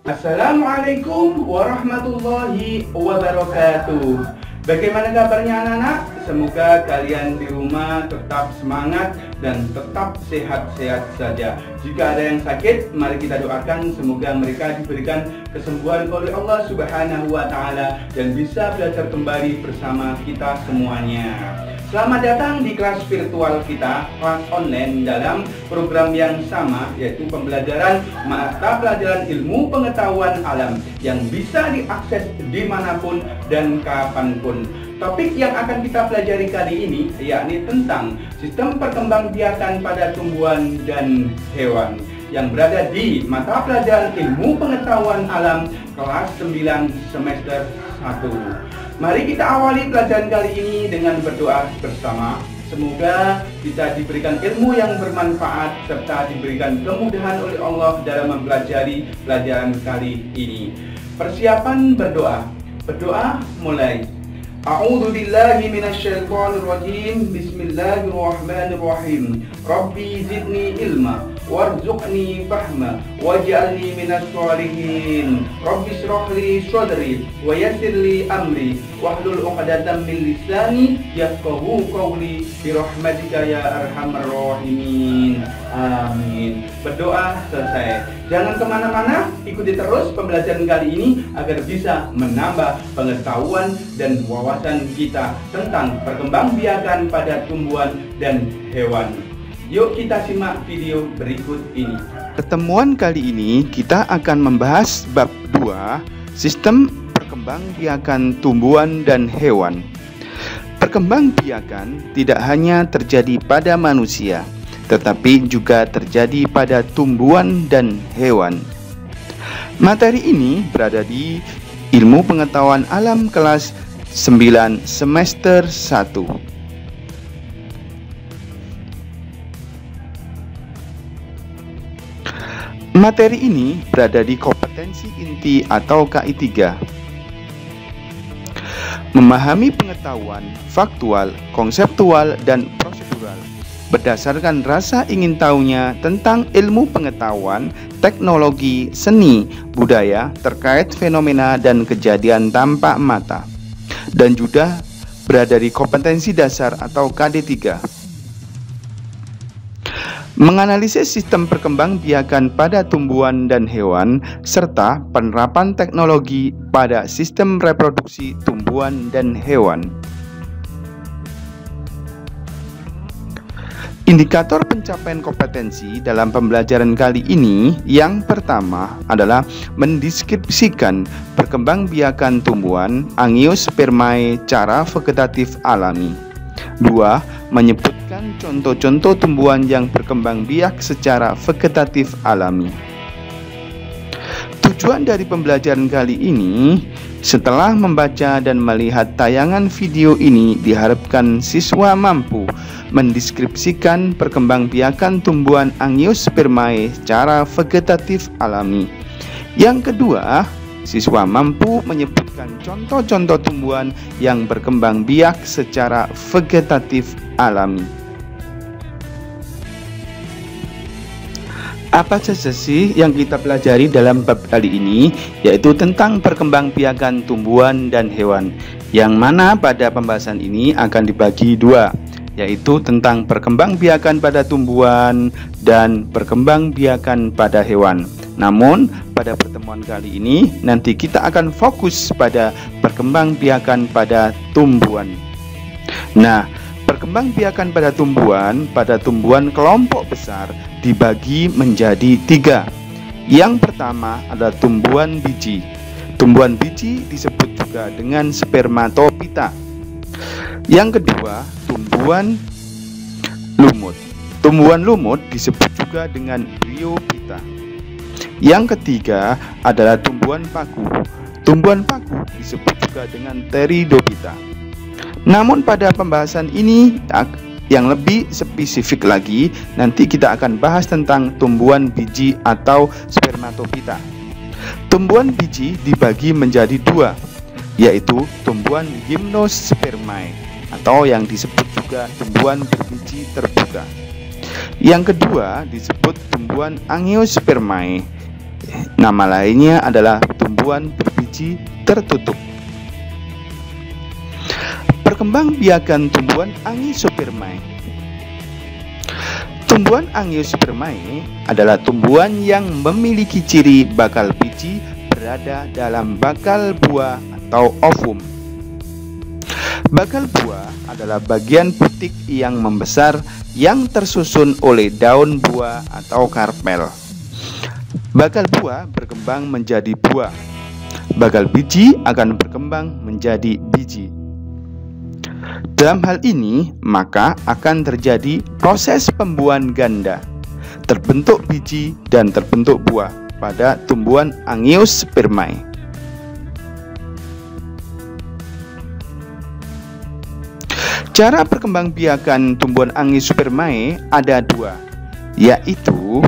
Assalamualaikum warahmatullahi wabarakatuh. Bagaimana kabarnya anak-anak? Semoga kalian di rumah tetap semangat dan tetap sehat-sehat saja. Jika ada yang sakit, mari kita doakan semoga mereka diberikan kesembuhan oleh Allah Subhanahu wa Ta'ala dan bisa belajar kembali bersama kita semuanya. Selamat datang di kelas virtual kita, kelas online dalam program yang sama, yaitu pembelajaran mata pelajaran ilmu pengetahuan alam yang bisa diakses dimanapun dan kapanpun. Topik yang akan kita pelajari kali ini yakni tentang sistem perkembangbiakan pada tumbuhan dan hewan yang berada di mata pelajaran ilmu pengetahuan alam kelas 9 semester 1. Mari kita awali pelajaran kali ini dengan berdoa bersama. Semoga kita diberikan ilmu yang bermanfaat serta diberikan kemudahan oleh Allah dalam mempelajari pelajaran kali ini. Persiapan berdoa. Berdoa mulai. A'udzu billahi minasyaitonir rajim. Bismillahirrahmanirrahim. Rabbi zidni ilma warzuqni fahma waj'alni minas sholihin. Rabbi shrah li sadri wa yassir li amri wahlul 'uqdatam min lisani yafqahu qawli bi rahmatika ya arhamar rahimin. Amin. Berdoa selesai. Jangan kemana-mana, ikuti terus pembelajaran kali ini agar bisa menambah pengetahuan dan wawasan kita tentang perkembangbiakan pada tumbuhan dan hewan. Yuk kita simak video berikut ini. Pertemuan kali ini kita akan membahas bab 2, sistem perkembangbiakan tumbuhan dan hewan. Perkembangbiakan tidak hanya terjadi pada manusia, tetapi juga terjadi pada tumbuhan dan hewan. Materi ini berada di ilmu pengetahuan alam kelas 9 semester 1. Materi ini berada di kompetensi inti atau KI 3. Memahami pengetahuan faktual, konseptual, dan prosedural berdasarkan rasa ingin tahunya tentang ilmu pengetahuan, teknologi, seni, budaya terkait fenomena dan kejadian tanpa mata, dan juga berada di kompetensi dasar atau KD 3. Menganalisis sistem perkembangbiakan pada tumbuhan dan hewan serta penerapan teknologi pada sistem reproduksi tumbuhan dan hewan. Indikator pencapaian kompetensi dalam pembelajaran kali ini yang pertama adalah mendeskripsikan perkembangbiakan tumbuhan Angiospermae cara vegetatif alami. 2. Menyebutkan contoh-contoh tumbuhan yang berkembang biak secara vegetatif alami. Tujuan dari pembelajaran kali ini, setelah membaca dan melihat tayangan video ini, diharapkan siswa mampu mendeskripsikan perkembangbiakan tumbuhan Angiospermae secara vegetatif alami. Yang kedua, siswa mampu menyebutkan contoh-contoh tumbuhan yang berkembang biak secara vegetatif alami. Apa saja sih yang kita pelajari dalam bab kali ini, yaitu tentang perkembangbiakan tumbuhan dan hewan, yang mana pada pembahasan ini akan dibagi dua, yaitu tentang perkembangbiakan pada tumbuhan dan perkembangbiakan pada hewan. Namun pada pertemuan kali ini nanti kita akan fokus pada perkembangbiakan pada tumbuhan. Nah, perkembangbiakan pada tumbuhan kelompok besar dibagi menjadi 3. Yang pertama adalah tumbuhan biji. Tumbuhan biji disebut juga dengan spermatopita. Yang kedua, tumbuhan lumut. Tumbuhan lumut disebut juga dengan bryophyta. Yang ketiga adalah tumbuhan paku. Tumbuhan paku disebut juga dengan pteridophyta. Namun pada pembahasan ini yang lebih spesifik lagi, nanti kita akan bahas tentang tumbuhan biji atau spermatopita. Tumbuhan biji dibagi menjadi dua, yaitu tumbuhan gymnospermae atau yang disebut juga tumbuhan berbiji terbuka. Yang kedua disebut tumbuhan angiospermae. Nama lainnya adalah tumbuhan berbiji tertutup. Perkembangbiakan tumbuhan angiospermae. Tumbuhan angiospermae adalah tumbuhan yang memiliki ciri bakal biji berada dalam bakal buah atau ovum. Bakal buah adalah bagian putik yang membesar yang tersusun oleh daun buah atau karpel. Bakal buah berkembang menjadi buah. Bakal biji akan berkembang menjadi biji. Dalam hal ini, maka akan terjadi proses pembuahan ganda, terbentuk biji dan terbentuk buah pada tumbuhan angiospermae. Cara perkembangbiakan tumbuhan angiospermae ada dua, yaitu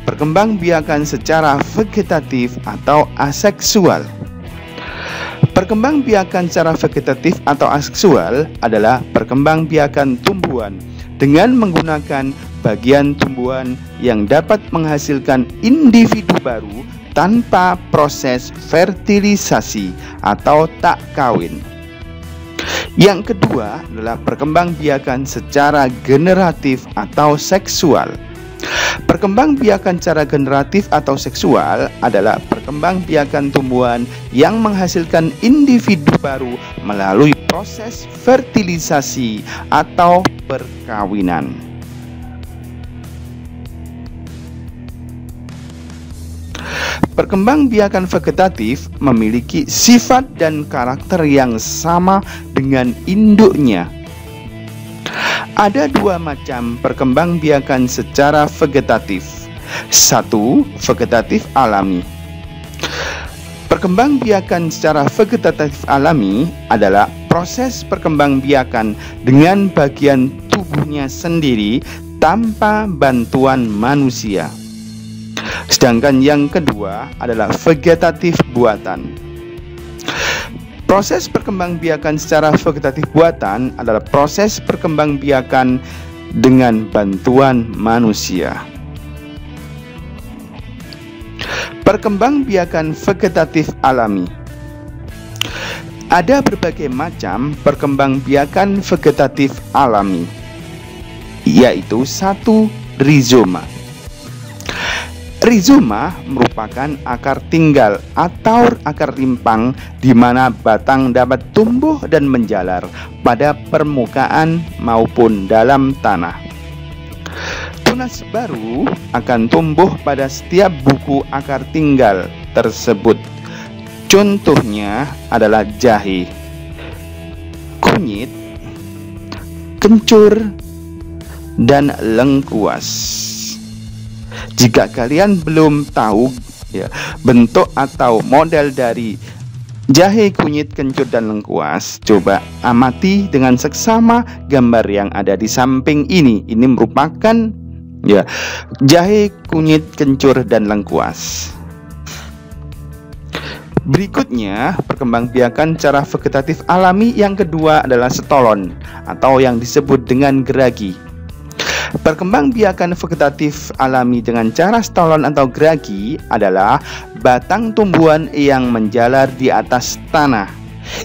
perkembangbiakan secara vegetatif atau aseksual. Perkembangbiakan secara vegetatif atau aseksual adalah perkembangbiakan tumbuhan dengan menggunakan bagian tumbuhan yang dapat menghasilkan individu baru tanpa proses fertilisasi atau tak kawin. Yang kedua adalah perkembangbiakan secara generatif atau seksual. Perkembangbiakan secara generatif atau seksual adalah perkembangbiakan tumbuhan yang menghasilkan individu baru melalui proses fertilisasi atau perkawinan. Perkembangbiakan vegetatif memiliki sifat dan karakter yang sama dengan induknya. Ada dua macam perkembangbiakan secara vegetatif. Satu, vegetatif alami. Perkembangbiakan secara vegetatif alami adalah proses perkembangbiakan dengan bagian tubuhnya sendiri tanpa bantuan manusia. Sedangkan yang kedua adalah vegetatif buatan. Proses perkembangbiakan secara vegetatif buatan adalah proses perkembangbiakan dengan bantuan manusia. Perkembangbiakan vegetatif alami. Ada berbagai macam perkembangbiakan vegetatif alami, yaitu satu, rizoma. Rizoma merupakan akar tinggal atau akar rimpang di mana batang dapat tumbuh dan menjalar pada permukaan maupun dalam tanah. Tunas baru akan tumbuh pada setiap buku akar tinggal tersebut. Contohnya adalah jahe, kunyit, kencur, dan lengkuas. Jika kalian belum tahu bentuk atau model dari jahe, kunyit, kencur, dan lengkuas, coba amati dengan seksama gambar yang ada di samping ini. Ini merupakan jahe, kunyit, kencur, dan lengkuas. Berikutnya, perkembangbiakan secara vegetatif alami yang kedua adalah stolon atau yang disebut dengan geragi. Perkembangbiakan vegetatif alami dengan cara stolon atau geragi adalah batang tumbuhan yang menjalar di atas tanah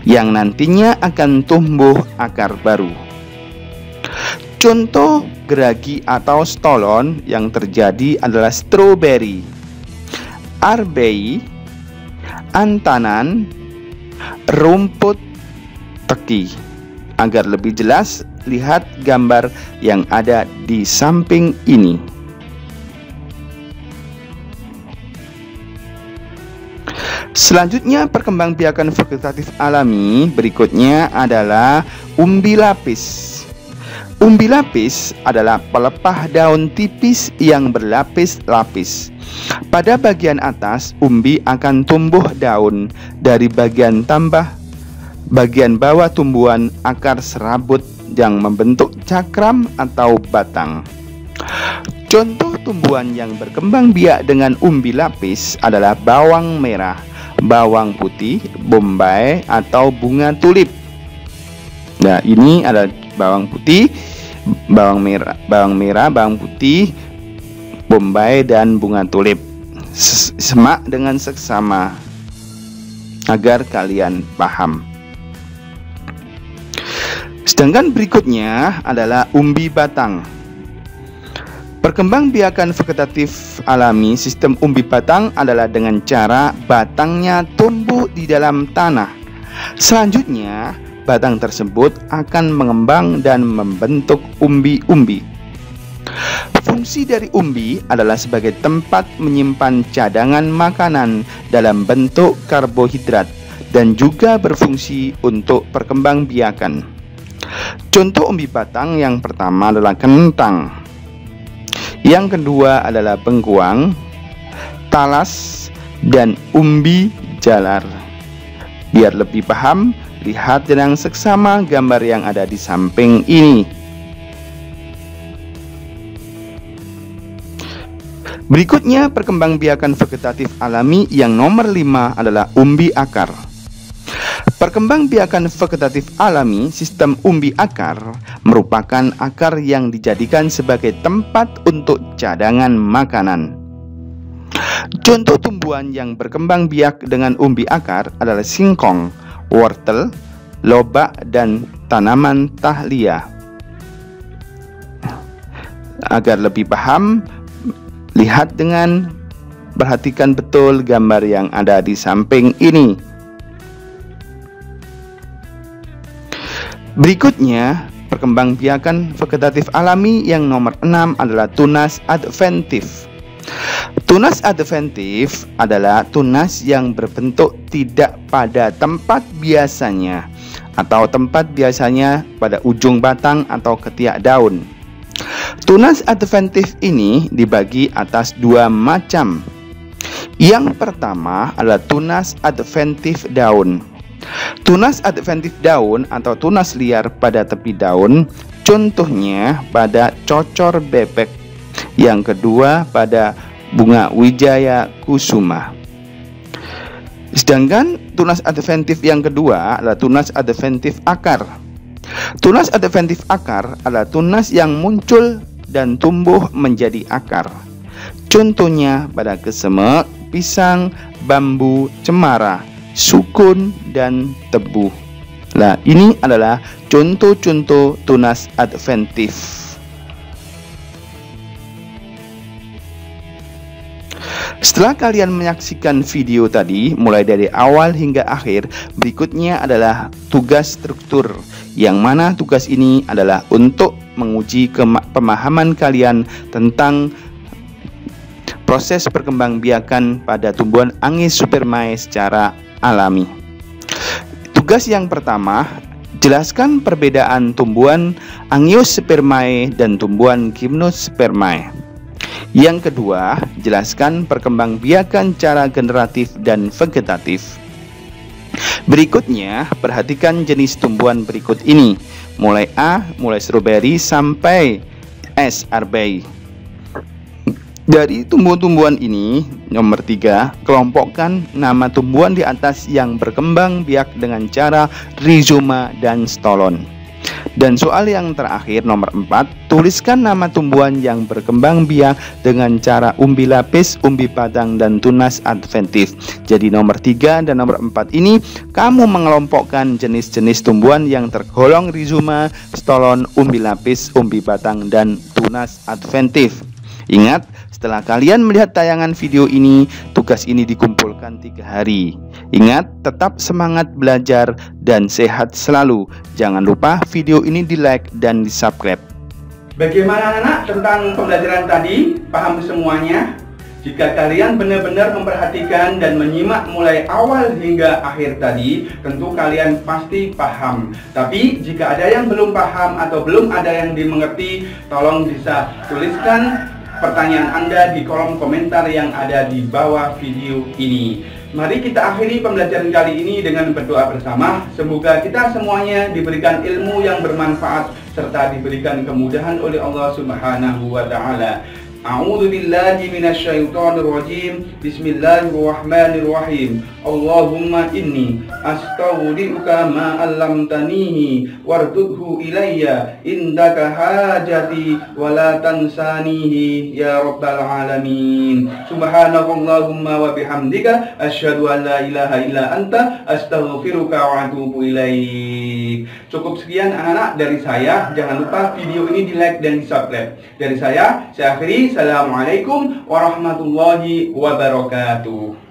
yang nantinya akan tumbuh akar baru. Contoh geragi atau stolon yang terjadi adalah stroberi, arbei, antanan, rumput teki. Agar lebih jelas, lihat gambar yang ada di samping ini. Selanjutnya, perkembangbiakan vegetatif alami berikutnya adalah umbi lapis. Umbi lapis adalah pelepah daun tipis yang berlapis-lapis. Pada bagian atas, umbi akan tumbuh daun dari bagian bagian bawah tumbuhan akar serabut yang membentuk cakram atau batang. Contoh tumbuhan yang berkembang biak dengan umbi lapis adalah bawang merah, bawang putih, bombay, atau bunga tulip. Nah, ini adalah bawang putih, bawang merah, bawang putih, bombay, dan bunga tulip. Semak dengan seksama agar kalian paham. Sedangkan berikutnya adalah umbi batang. Perkembangbiakan vegetatif alami sistem umbi batang adalah dengan cara batangnya tumbuh di dalam tanah. Selanjutnya, batang tersebut akan mengembang dan membentuk umbi-umbi. Fungsi dari umbi adalah sebagai tempat menyimpan cadangan makanan dalam bentuk karbohidrat dan juga berfungsi untuk perkembangbiakan. Contoh umbi batang yang pertama adalah kentang. Yang kedua adalah bengkuang, talas, dan umbi jalar. Biar lebih paham, lihat dengan seksama gambar yang ada di samping ini. Berikutnya, perkembangbiakan vegetatif alami yang nomor 5 adalah umbi akar. Perkembangbiakan vegetatif alami sistem umbi akar merupakan akar yang dijadikan sebagai tempat untuk cadangan makanan. Contoh tumbuhan yang berkembang biak dengan umbi akar adalah singkong, wortel, lobak, dan tanaman tahlia. Agar lebih paham, perhatikan betul gambar yang ada di samping ini. Berikutnya, perkembangbiakan vegetatif alami yang nomor 6 adalah tunas adventif. Tunas adventif adalah tunas yang berbentuk tidak pada tempat biasanya atau tempat biasanya pada ujung batang atau ketiak daun. Tunas adventif ini dibagi atas 2 macam. Yang pertama adalah tunas adventif daun. Tunas adventif daun atau tunas liar pada tepi daun, contohnya pada cocor bebek. Yang kedua pada bunga wijaya kusuma. Sedangkan tunas adventif yang kedua adalah tunas adventif akar. Tunas adventif akar adalah tunas yang muncul dan tumbuh menjadi akar. Contohnya pada kesemek, pisang, bambu, cemara, sukun, dan tebu. Nah, ini adalah contoh-contoh tunas adventif. Setelah kalian menyaksikan video tadi mulai dari awal hingga akhir, berikutnya adalah tugas struktur, yang mana tugas ini adalah untuk menguji pemahaman kalian tentang proses perkembangbiakan pada tumbuhan Angiospermae secara alami. Tugas yang pertama, jelaskan perbedaan tumbuhan Angiospermae dan tumbuhan Gymnospermae. Yang kedua, jelaskan perkembangbiakan cara generatif dan vegetatif. Berikutnya, perhatikan jenis tumbuhan berikut ini, mulai stroberi sampai S. arbei. Dari tumbuhan-tumbuhan ini, nomor 3, kelompokkan nama tumbuhan di atas yang berkembang biak dengan cara rizoma dan stolon. Dan soal yang terakhir, nomor 4, tuliskan nama tumbuhan yang berkembang biak dengan cara umbi lapis, umbi batang, dan tunas adventif. Jadi nomor 3 dan nomor 4 ini kamu mengelompokkan jenis-jenis tumbuhan yang tergolong rizoma, stolon, umbi lapis, umbi batang, dan tunas adventif. Ingat, setelah kalian melihat tayangan video ini, tugas ini dikumpulkan 3 hari. Ingat, tetap semangat belajar dan sehat selalu. Jangan lupa video ini di like dan di subscribe. Bagaimana anak tentang pembelajaran tadi? Paham semuanya? Jika kalian benar-benar memperhatikan dan menyimak mulai awal hingga akhir tadi, tentu kalian pasti paham. Tapi jika ada yang belum paham atau belum ada yang dimengerti, tolong bisa tuliskan pertanyaan Anda di kolom komentar yang ada di bawah video ini. Mari kita akhiri pembelajaran kali ini dengan berdoa bersama. Semoga kita semuanya diberikan ilmu yang bermanfaat serta diberikan kemudahan oleh Allah Subhanahu wa taala. A'udzu billahi minasyaitonir rajim. Bismillahirrahmanirrahim. Allahumma inni astaghfiruka ma 'allamtanihi warzuqhu ilayya indaka hajati wa la tansanihi ya rabbal alamin. Subhanakallahumma wa bihamdika asyhadu an la ilaha illa anta astaghfiruka wa atubu ilaik. Cukup sekian anak-anak dari saya. Jangan lupa video ini di-like dan di-subscribe. Dari saya akhiri. Assalamualaikum warahmatullahi wabarakatuh.